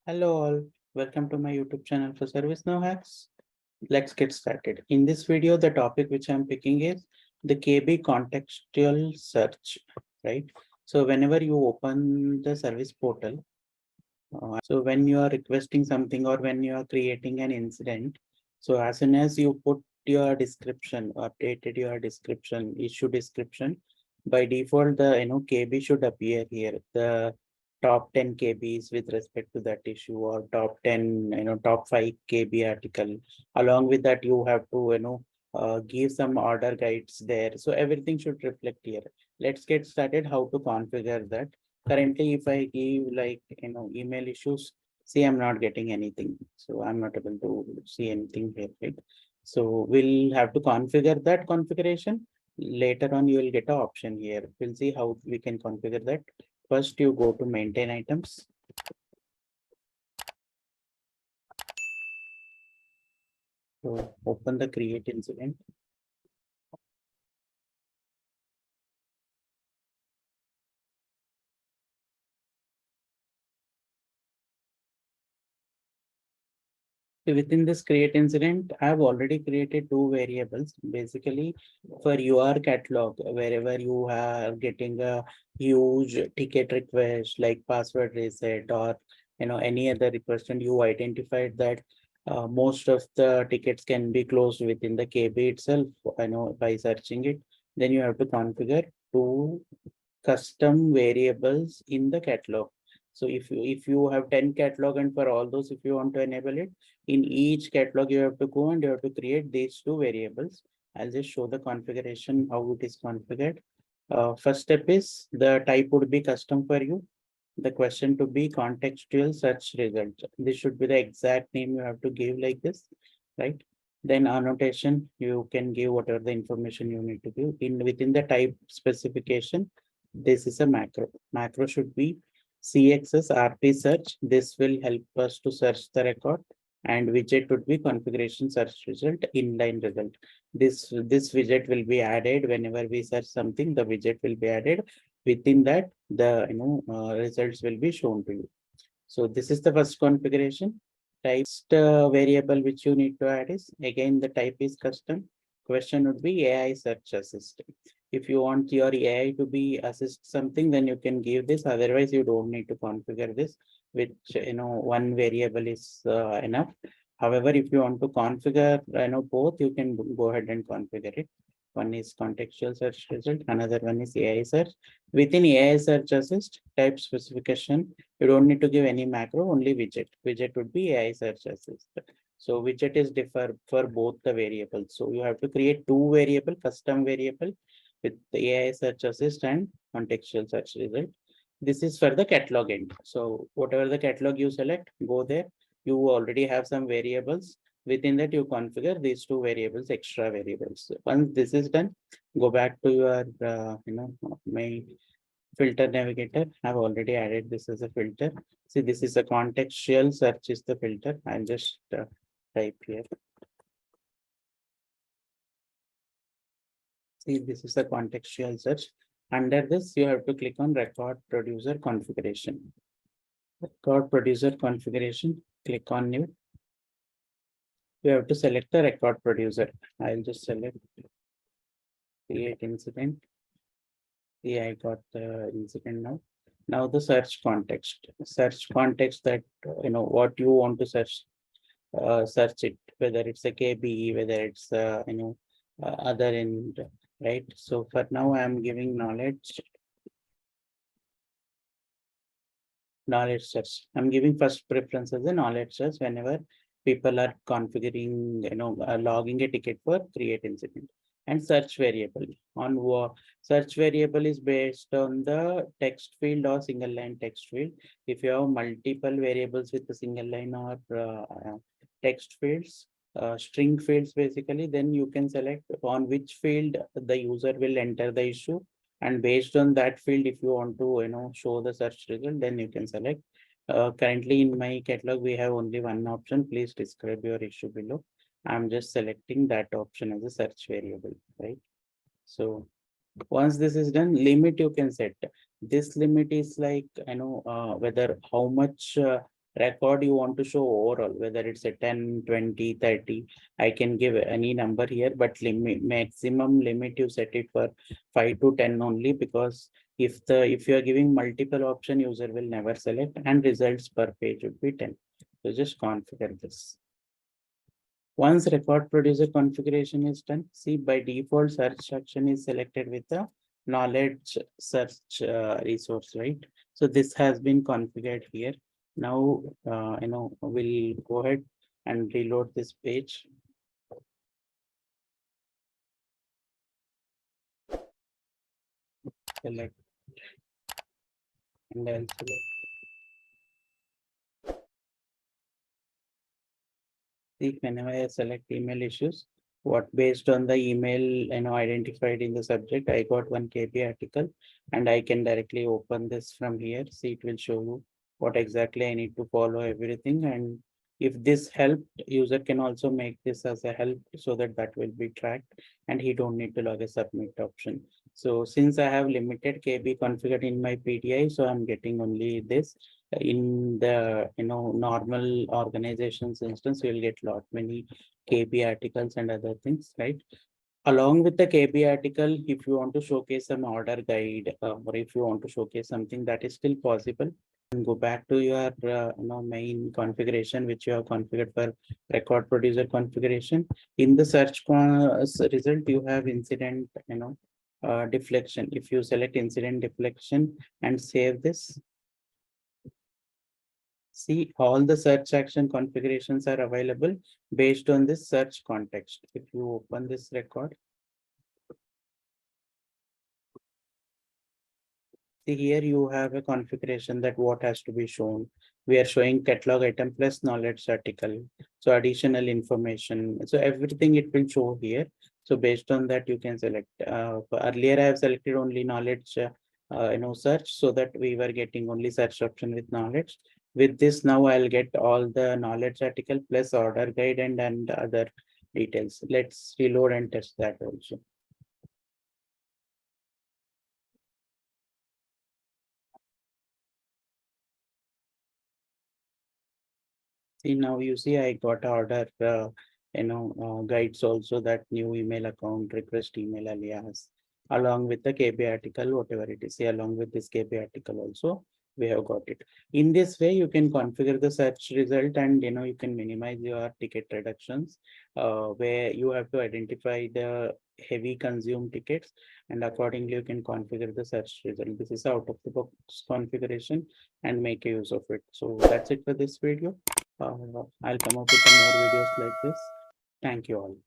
Hello all, welcome to my YouTube channel for ServiceNow hacks. Let's get started. In this video, the topic which I'm picking is the KB Contextual Search, right? So whenever you open the service portal, so when you are requesting something or when you are creating an incident, so as soon as you put your description, updated your description, issue description, by default, the KB should appear here. The top 10 KBs with respect to that issue or top 10, top 5 KB article. Along with that, you have to, give some order guides there. So everything should reflect here. Let's get started how to configure that. Currently, if I give like, email issues, see, I'm not getting anything. So I'm not able to see anything here, right? So we'll have to configure that configuration. Later on, you will get an option here. We'll see how we can configure that. First, you go to maintain items. So open the create incident. So within this create incident, I have already created two variables. Basically, for your catalog, wherever you are getting a huge ticket request like password reset or any other request, and you identified that most of the tickets can be closed within the KB itself. By searching it, then you have to configure two custom variables in the catalog. So if you have 10 catalog, and for all those, if you want to enable it, in each catalog you have to go and you have to create these two variables. I'll just show the configuration how it is configured. First step is the type would be custom for you. The question to be contextual search result. This should be the exact name you have to give like this, right? Then annotation, you can give whatever the information you need to give. Within the type specification, this is a macro. Macro should be CXS RP search. This will help us to search the record, and widget would be configuration search result, inline result. This widget will be added whenever we search something. The widget will be added. Within that, the results will be shown to you. So this is the first configuration. Type variable which you need to add is, again, the type is custom. Question would be AI search assist. If you want your AI to be assist something, then you can give this. Otherwise, you don't need to configure this, which one variable is enough. However, if you want to configure both, you can go ahead and configure it. One is contextual search result, another one is AI search. Within AI search assist, type specification, you don't need to give any macro, only widget. Widget would be AI search assist. So widget is differ for both the variables. So you have to create two variable, custom variable with the AI search assist and contextual search result. This is for the catalog end. So whatever the catalog you select, go there. You already have some variables. Within that, you configure these two variables, extra variables. Once this is done, go back to your, my filter navigator. I've already added this as a filter. See, this is a contextual search is the filter. I'll just type here. See, this is a contextual search. Under this, you have to click on record producer configuration. Record producer configuration, click on new. You have to select the record producer. I'll just select create incident. See, I got the incident now. Now the search context. Search context that what you want to search it, whether it's a KB, whether it's other end, right? So for now, I am giving knowledge search. I'm giving first preference as a knowledge search whenever people are configuring, logging a ticket for create incident. And search variable on search variable is based on the text field or single line text field. If you have multiple variables with a single line or text fields, string fields basically, then you can select on which field the user will enter the issue, and based on that field, if you want to show the search result, then you can select. Currently in my catalog we have only one option. Please describe your issue below. I'm just selecting that option as a search variable, right? So once this is done, limit you can set. This limit is like whether how much Record you want to show overall, whether it's a 10, 20, 30. I can give any number here, but limit, maximum limit you set it for 5 to 10 only, because if you are giving multiple option, user will never select, and results per page would be 10. So just configure this. Once record producer configuration is done, see by default search action is selected with the knowledge search resource, right? So this has been configured here. Now, we'll go ahead and reload this page. Select and then select. See, whenever I select email issues, what based on the email identified in the subject, I got one KB article, and I can directly open this from here. See, it will show you what exactly I need to follow everything. And if this helped, user can also make this as a help, so that that will be tracked and he don't need to log a submit option. So since I have limited KB configured in my PDI, so I'm getting only this. In the normal organizations instance, you'll get lot many KB articles and other things, right? Along with the KB article, if you want to showcase some order guide, or if you want to showcase something, that is still possible. And go back to your main configuration which you have configured for record producer configuration. In the search result, you have incident deflection. If you select incident deflection and save this, see, all the search action configurations are available based on this search context. If you open this record, see here you have a configuration that what has to be shown. We are showing catalog item plus knowledge article. So additional information. So everything it will show here. So based on that, you can select. Earlier, I have selected only knowledge, search, so that we were getting only search option with knowledge. With this, now I'll get all the knowledge article plus order guide and other details. Let's reload and test that also. See, now you see I got order, guides also, that new email account, request email alias, along with the KB article, whatever it is. See, along with this KB article also, we have got it. In this way, you can configure the search result, and you can minimize your ticket reductions, where you have to identify the heavy consumed tickets, and accordingly you can configure the search result. This is out of the box configuration, and make use of it. So that's it for this video. I'll come up with some more videos like this. Thank you all.